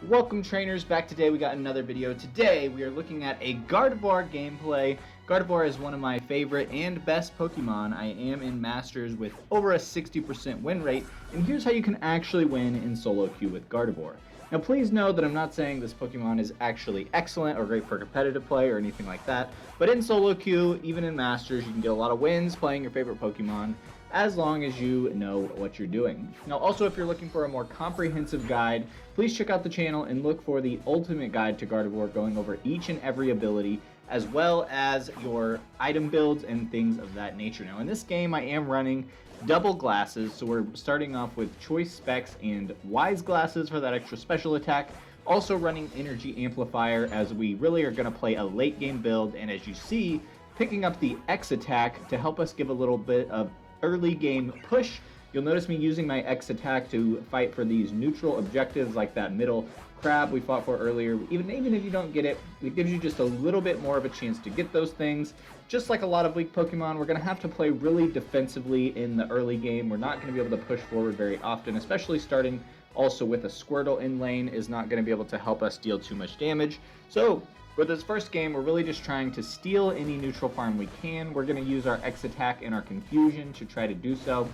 Welcome trainers, back today we got another video. Today we are looking at a Gardevoir gameplay. Gardevoir is one of my favorite and best Pokemon. I am in Masters with over a 60% win rate, and here's how you can actually win in solo queue with Gardevoir. Now please know that I'm not saying this Pokemon is actually excellent or great for competitive play or anything like that, but in solo queue, even in Masters, you can get a lot of wins playing your favorite Pokemon as long as you know what you're doing. Now also, if you're looking for a more comprehensive guide, please check out the channel and look for the ultimate guide to Gardevoir, going over each and every ability as well as your item builds and things of that nature. Now in this game I am running double glasses, so we're starting off with choice specs and wise glasses for that extra special attack. Also running energy amplifier, as we really are going to play a late game build, and as you see, picking up the X attack to help us give a little bit of early game push. You'll notice me using my X attack to fight for these neutral objectives like that middle crab we fought for earlier. Even if you don't get it, it gives you just a little bit more of a chance to get those things. Just like a lot of weak Pokemon, we're going to have to play really defensively in the early game. We're not going to be able to push forward very often, especially starting also with a Squirtle in lane is not going to be able to help us deal too much damage. So for this first game, we're really just trying to steal any neutral farm we can. We're going to use our X attack and our confusion to try to do so.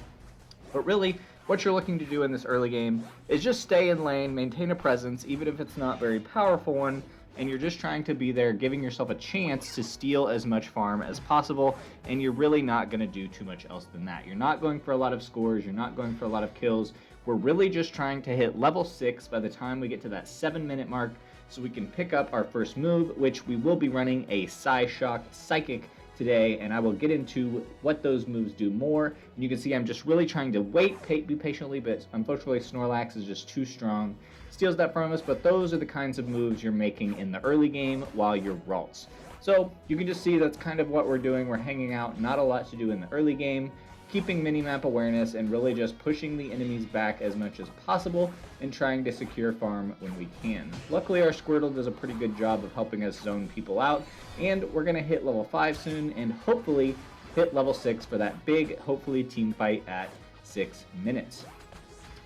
But really, what you're looking to do in this early game is just stay in lane, maintain a presence, even if it's not a very powerful one, and you're just trying to be there, giving yourself a chance to steal as much farm as possible, and you're really not going to do too much else than that. You're not going for a lot of scores, you're not going for a lot of kills. We're really just trying to hit level 6 by the time we get to that 7-minute mark, so we can pick up our first move, which we will be running a Psyshock Psychic today, and I will get into what those moves do more. And you can see I'm just really trying to wait, be patiently, but unfortunately Snorlax is just too strong. Steals that from us, but those are the kinds of moves you're making in the early game while you're ralts. So you can just see that's kind of what we're doing. We're hanging out, not a lot to do in the early game, keeping minimap awareness and really just pushing the enemies back as much as possible and trying to secure farm when we can. Luckily our Squirtle does a pretty good job of helping us zone people out, and we're going to hit level 5 soon and hopefully hit level 6 for that big, hopefully, team fight at 6 minutes.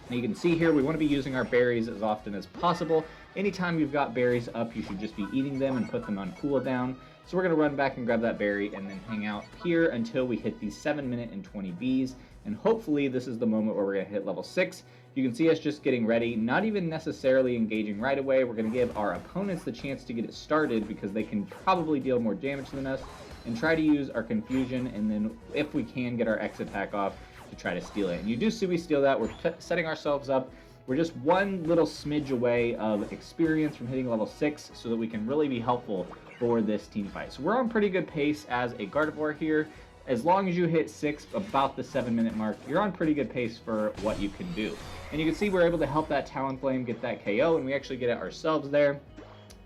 Now you can see here we want to be using our berries as often as possible. Anytime you've got berries up, you should just be eating them and put them on cooldown. So we're going to run back and grab that berry and then hang out here until we hit these 7-minute and 20 Bs. And hopefully this is the moment where we're going to hit level 6. You can see us just getting ready, not even necessarily engaging right away. We're going to give our opponents the chance to get it started because they can probably deal more damage than us, and try to use our confusion, and then if we can get our X attack off to try to steal it. And you do see we steal that. We're setting ourselves up. We're just one little smidge away of experience from hitting level 6 so that we can really be helpful for this team fight. So we're on pretty good pace as a Gardevoir here. As long as you hit 6, about the 7-minute mark, you're on pretty good pace for what you can do. And you can see we're able to help that Talonflame get that KO, and we actually get it ourselves there.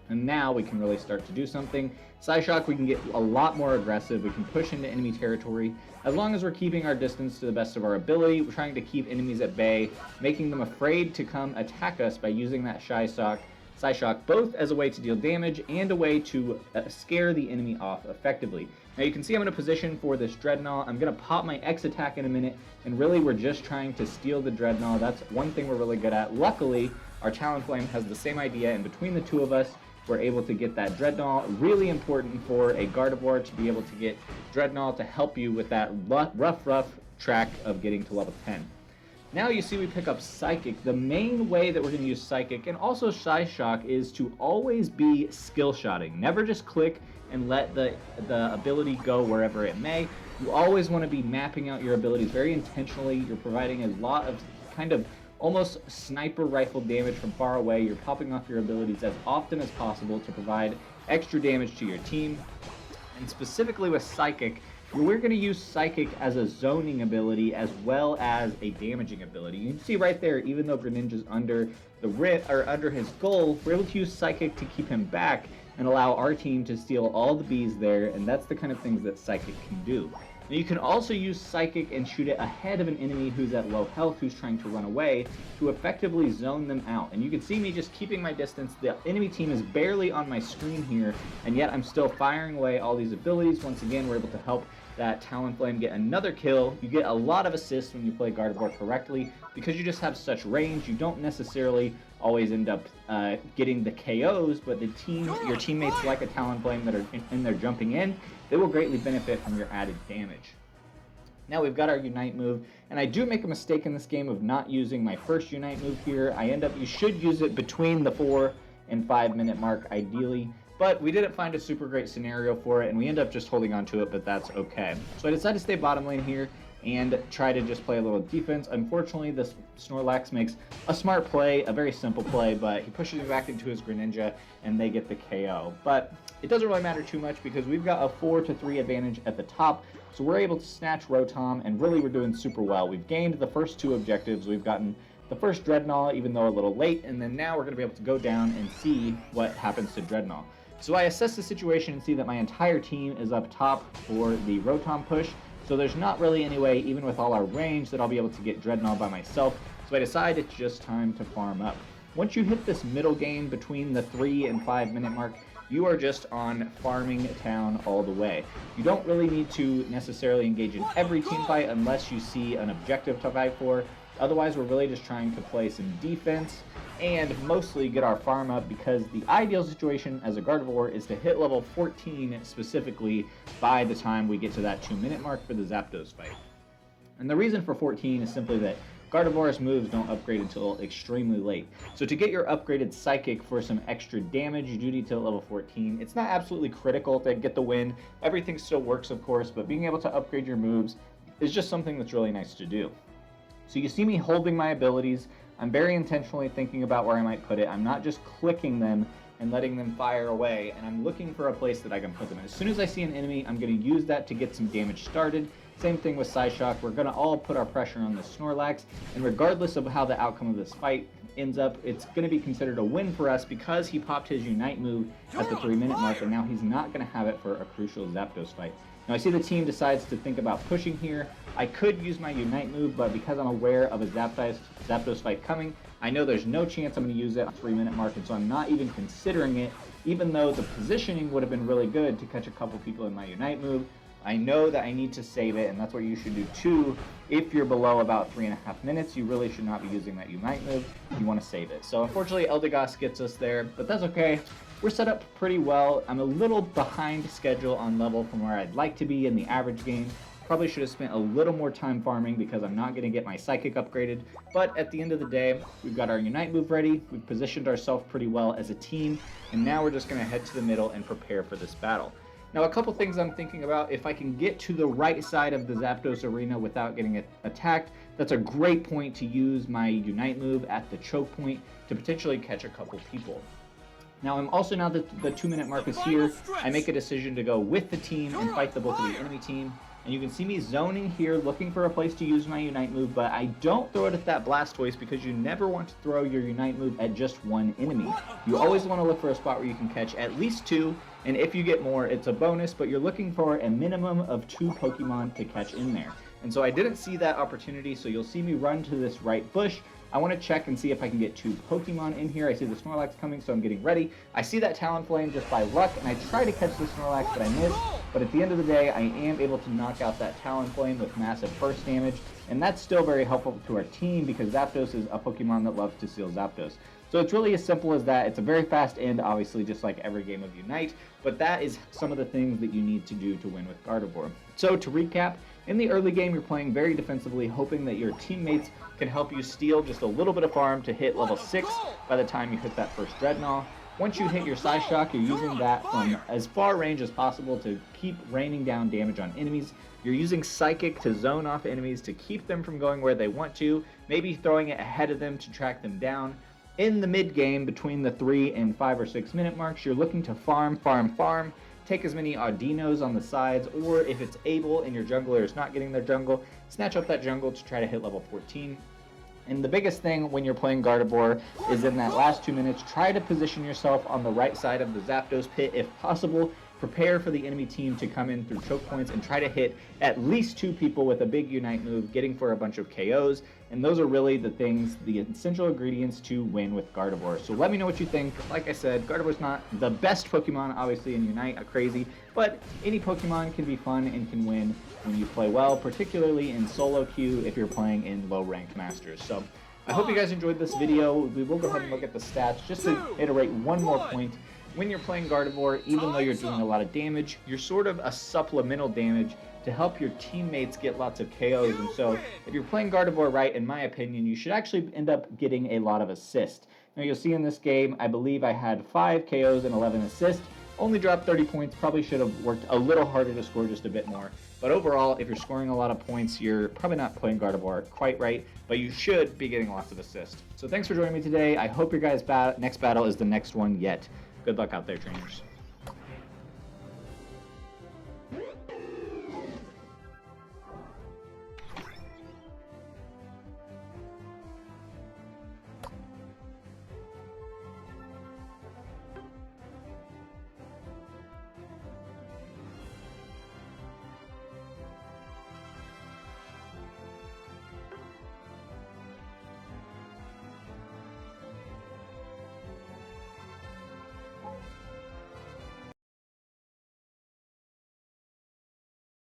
And now we can really start to do something. Psyshock, we can get a lot more aggressive. We can push into enemy territory. As long as we're keeping our distance to the best of our ability, we're trying to keep enemies at bay, making them afraid to come attack us by using that Psyshock, both as a way to deal damage and a way to scare the enemy off effectively. Now you can see I'm in a position for this Dreadnought. I'm going to pop my X attack in a minute, and really we're just trying to steal the Dreadnought. That's one thing we're really good at. Luckily, our Talonflame has the same idea, and between the two of us, we're able to get that Dreadnought. Really important for a Gardevoir to be able to get Dreadnought to help you with that rough track of getting to level 10. Now you see we pick up Psychic. The main way that we're going to use Psychic and also Psyshock is to always be skill shotting. Never just click and let the ability go wherever it may. You always want to be mapping out your abilities very intentionally. You're providing a lot of kind of almost sniper rifle damage from far away. You're popping off your abilities as often as possible to provide extra damage to your team. And specifically with Psychic, we're going to use Psychic as a zoning ability as well as a damaging ability. You can see right there, even though Greninja's under under his goal, we're able to use Psychic to keep him back and allow our team to steal all the bees there, and that's the kind of things that Psychic can do. Now you can also use Psychic and shoot it ahead of an enemy who's at low health, who's trying to run away, to effectively zone them out. And you can see me just keeping my distance. The enemy team is barely on my screen here, and yet I'm still firing away all these abilities. Once again, we're able to help that Talonflame get another kill. You get a lot of assists when you play Gardevoir correctly because you just have such range. You don't necessarily always end up getting the KOs, but your teammates like a Talonflame that are in there jumping in, they will greatly benefit from your added damage. Now we've got our Unite move, and I do make a mistake in this game of not using my first Unite move here. You should use it between the 4 and 5 minute mark ideally, but we didn't find a super great scenario for it, and we end up just holding on to it, but that's okay. So I decided to stay bottom lane here and try to just play a little defense. Unfortunately, this Snorlax makes a smart play, a very simple play, but he pushes me back into his Greninja, and they get the KO. But it doesn't really matter too much because we've got a 4-3 advantage at the top, so we're able to snatch Rotom, and really we're doing super well. We've gained the first 2 objectives. We've gotten the first Dreadnought, even though a little late, and then now we're going to be able to go down and see what happens to Dreadnought. So I assess the situation and see that my entire team is up top for the Rotom push, so there's not really any way, even with all our range, that I'll be able to get Dreadnought by myself, so I decide it's just time to farm up. Once you hit this middle game between the 3 and 5 minute mark, you are just on farming town all the way. You don't really need to necessarily engage in every team fight unless you see an objective to fight for. Otherwise, we're really just trying to play some defense and mostly get our farm up, because the ideal situation as a Gardevoir is to hit level 14 specifically by the time we get to that 2 minute mark for the Zapdos fight. And the reason for 14 is simply that Gardevoir's moves don't upgrade until extremely late. So to get your upgraded Psychic for some extra damage, you do need to hit level 14. It's not absolutely critical to get the win. Everything still works, of course, but being able to upgrade your moves is just something that's really nice to do. So you see me holding my abilities. I'm very intentionally thinking about where I might put it. I'm not just clicking them and letting them fire away, and I'm looking for a place that I can put them in. As soon as I see an enemy, I'm going to use that to get some damage started. Same thing with Psyshock. We're going to all put our pressure on the Snorlax, and regardless of how the outcome of this fight ends up, it's going to be considered a win for us because he popped his Unite move at the 3 minute mark, and now he's not going to have it for a crucial Zapdos fight. Now I see the team decides to think about pushing here. I could use my Unite move, but because I'm aware of a Zapdos fight coming, I know there's no chance I'm going to use it at the 3 minute mark, and so I'm not even considering it, even though the positioning would have been really good to catch a couple people in my Unite move. I know that I need to save it, and that's what you should do too. If you're below about 3.5 minutes, you really should not be using that Unite move. You want to save it. So unfortunately, Eldegoss gets us there, but that's okay. We're set up pretty well. I'm a little behind schedule on level from where I'd like to be in the average game. Probably should have spent a little more time farming because I'm not going to get my Psychic upgraded. But at the end of the day, we've got our Unite move ready. We've positioned ourselves pretty well as a team, and now we're just going to head to the middle and prepare for this battle. Now, a couple things I'm thinking about. If I can get to the right side of the Zapdos arena without getting attacked, that's a great point to use my Unite move at the choke point to potentially catch a couple people. Now, I'm also, now that the 2 minute mark is here, I make a decision to go with the team and fight the bulk of the enemy team. And you can see me zoning here, looking for a place to use my Unite move, but I don't throw it at that Blastoise because you never want to throw your Unite move at just one enemy. You always want to look for a spot where you can catch at least 2, and if you get more, it's a bonus, but you're looking for a minimum of 2 Pokemon to catch in there. And so I didn't see that opportunity, so you'll see me run to this right bush. I want to check and see if I can get 2 Pokemon in here. I see the Snorlax coming, so I'm getting ready. I see that Talonflame just by luck, and I try to catch the Snorlax, but I miss. But at the end of the day, I am able to knock out that Talonflame with massive burst damage, and that's still very helpful to our team because Zapdos is a Pokemon that loves to steal Zapdos. So it's really as simple as that. It's a very fast end, obviously, just like every game of Unite, but that is some of the things that you need to do to win with Gardevoir. So to recap, in the early game, you're playing very defensively, hoping that your teammates can help you steal just a little bit of farm to hit level 6 by the time you hit that first Dreadnought. Once you hit your Psyshock, you're using that from as far range as possible to keep raining down damage on enemies. You're using Psychic to zone off enemies to keep them from going where they want to, maybe throwing it ahead of them to track them down. In the mid-game, between the 3 and 5 or 6 minute marks, you're looking to farm, take as many Audinos on the sides, or if it's able and your jungler is not getting their jungle, snatch up that jungle to try to hit level 14. And the biggest thing when you're playing Gardevoir is in that last 2 minutes, try to position yourself on the right side of the Zapdos pit if possible. Prepare for the enemy team to come in through choke points and try to hit at least 2 people with a big Unite move, getting for a bunch of KOs. And those are really the things, the essential ingredients to win with Gardevoir. So let me know what you think. Like I said, Gardevoir's not the best Pokemon, obviously, in Unite, crazy, but any Pokemon can be fun and can win when you play well, particularly in solo queue if you're playing in low-ranked Masters. So I hope you guys enjoyed this video. We will go ahead and look at the stats just to iterate one more point. When you're playing Gardevoir, even though you're doing a lot of damage, you're sort of a supplemental damage to help your teammates get lots of KOs. And so if you're playing Gardevoir right, in my opinion, you should actually end up getting a lot of assists. Now you'll see in this game, I believe I had 5 KOs and 11 assists. Only dropped 30 points, probably should have worked a little harder to score just a bit more. But overall, if you're scoring a lot of points, you're probably not playing Gardevoir quite right, but you should be getting lots of assists. So thanks for joining me today. I hope your guys' next battle is the next one yet. Good luck out there, trainers.